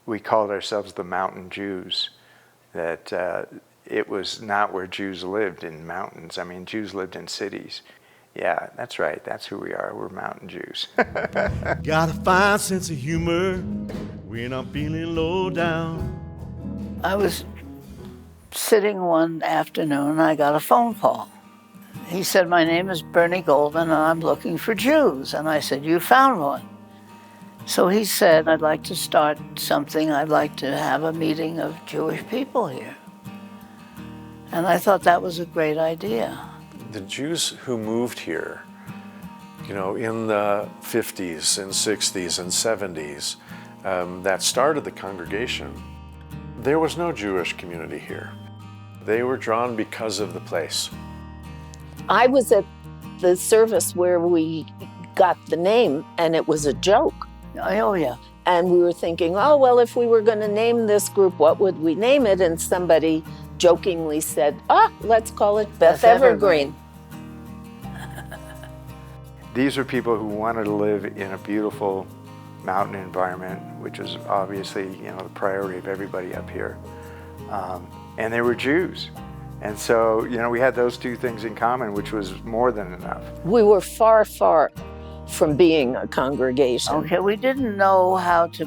we called ourselves the Mountain Jews, that it was not where Jews lived, in mountains. I mean, Jews lived in cities. Yeah, that's right. That's who we are. We're Mountain Jews. Got a fine sense of humor when I'm feeling low down. I was sitting one afternoon and I got a phone call. He said, "My name is Bernie Golden and I'm looking for Jews." And I said, "You found one." So he said, "I'd like to start something. I'd like to have a meeting of Jewish people here." And I thought that was a great idea. The Jews who moved here, you know, in the 50s and 60s and 70s, that started the congregation, there was no Jewish community here. They were drawn because of the place. I was at the service where we got the name, and it was a joke. Oh, yeah. And we were thinking, oh, well, if we were going to name this group, what would we name it? And somebody jokingly said, let's call it Beth Evergreen. These were people who wanted to live in a beautiful mountain environment, which is obviously, you know, the priority of everybody up here. And they were Jews. And so, you know, we had those two things in common, which was more than enough. We were far, far from being a congregation. Okay, we didn't know how to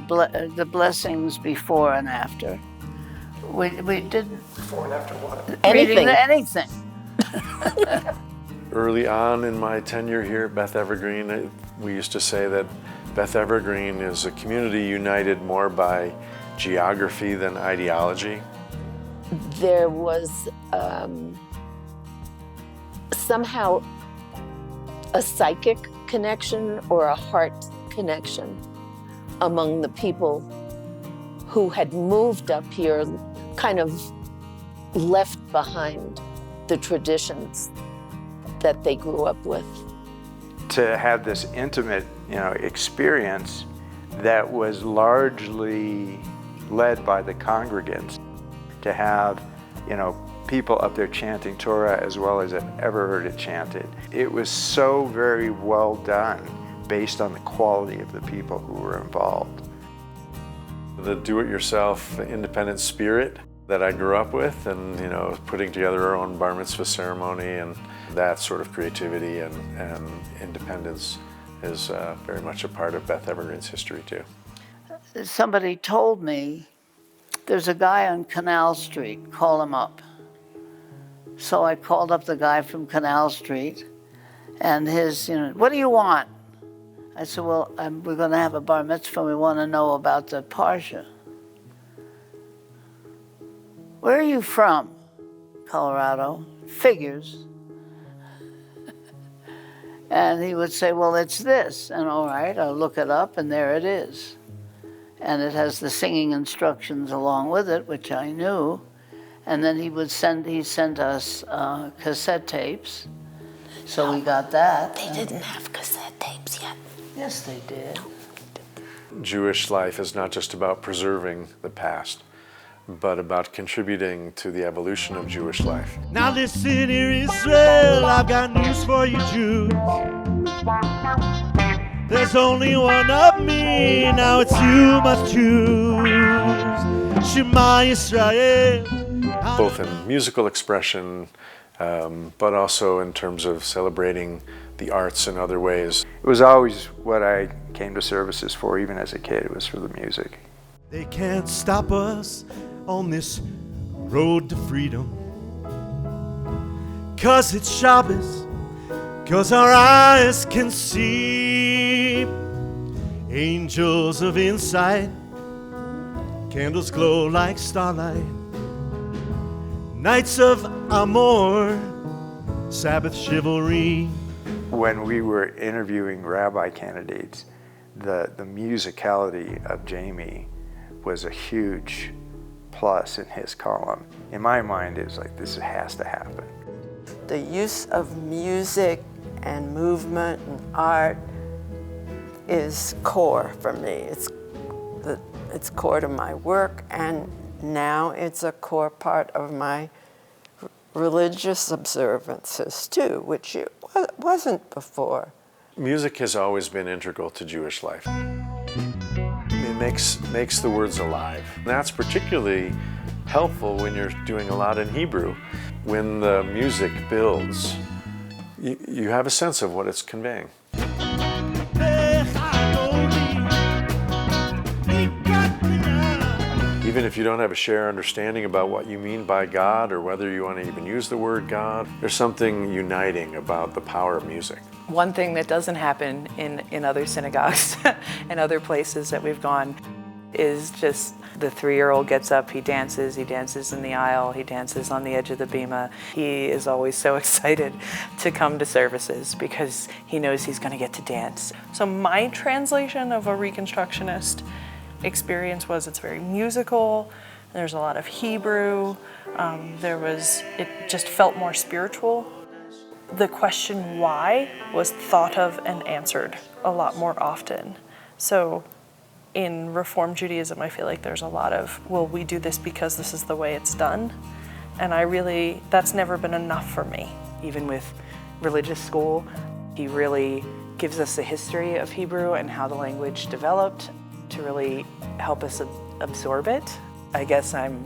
the blessings before and after. We didn't. Before and after what? Anything. Anything. Early on in my tenure here at Beth Evergreen, we used to say that Beth Evergreen is a community united more by geography than ideology. There was somehow a psychic connection or a heart connection among the people who had moved up here, kind of left behind the traditions that they grew up with. To have this intimate, you know, experience that was largely led by the congregants, to have, you know, people up there chanting Torah as well as I've ever heard it chanted. It was so very well done based on the quality of the people who were involved. The do-it-yourself independent spirit that I grew up with, and, you know, putting together our own bar mitzvah ceremony, and that sort of creativity and independence is very much a part of Beth Evergreen's history too. Somebody told me, there's a guy on Canal Street, call him up. So I called up the guy from Canal Street, and his, you know, what do you want? I said, well, we're going to have a bar mitzvah. We want to know about the Parsha. Where are you from? Colorado. Figures. And he would say, well, it's this. And all right, I'll look it up, and there it is. And it has the singing instructions along with it, which I knew. And then he sent us cassette tapes. So we got that. They didn't have cassette tapes yet. Yes, they did. Jewish life is not just about preserving the past, but about contributing to the evolution of Jewish life. Now listen here, Israel, I've got news for you Jews. There's only one of me, now it's you must choose. Shema Yisrael. Both in musical expression, but also in terms of celebrating the arts in other ways. It was always what I came to services for, even as a kid. It was for the music. They can't stop us on this road to freedom, 'cause it's Shabbos, 'cause our eyes can see angels of insight, candles glow like starlight, nights of amor, Sabbath chivalry. When we were interviewing rabbi candidates, the musicality of Jamie was a huge plus in his column. In my mind, it was like, this has to happen. The use of music and movement and art is core for me. It's core to my work, and now it's a core part of my religious observances too, which it wasn't before. Music has always been integral to Jewish life. In makes the words alive. And that's particularly helpful when you're doing a lot in Hebrew. When the music builds, you have a sense of what it's conveying. Even if you don't have a shared understanding about what you mean by God or whether you want to even use the word God, there's something uniting about the power of music. One thing that doesn't happen in other synagogues and other places that we've gone is just the 3-year-old gets up, he dances in the aisle, he dances on the edge of the bima. He is always so excited to come to services because he knows he's going to get to dance. So my translation of a Reconstructionist experience was it's very musical, there's a lot of Hebrew, it just felt more spiritual. The question why was thought of and answered a lot more often. So in Reform Judaism, I feel like there's a lot of, well, we do this because this is the way it's done. And that's never been enough for me. Even with religious school, he really gives us the history of Hebrew and how the language developed to really help us absorb it. I guess I'm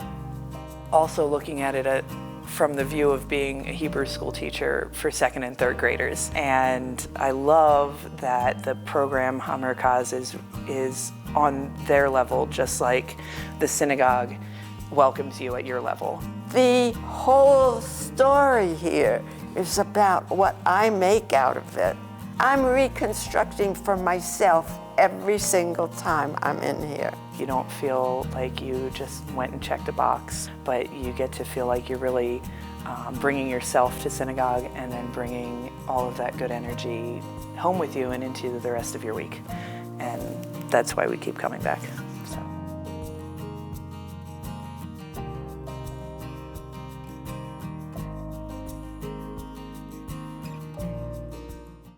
also looking at it from the view of being a Hebrew school teacher for 2nd and 3rd graders. And I love that the program Hamerkaz is on their level, just like the synagogue welcomes you at your level. The whole story here is about what I make out of it. I'm reconstructing for myself every single time I'm in here. You don't feel like you just went and checked a box, but you get to feel like you're really bringing yourself to synagogue and then bringing all of that good energy home with you and into the rest of your week. And that's why we keep coming back.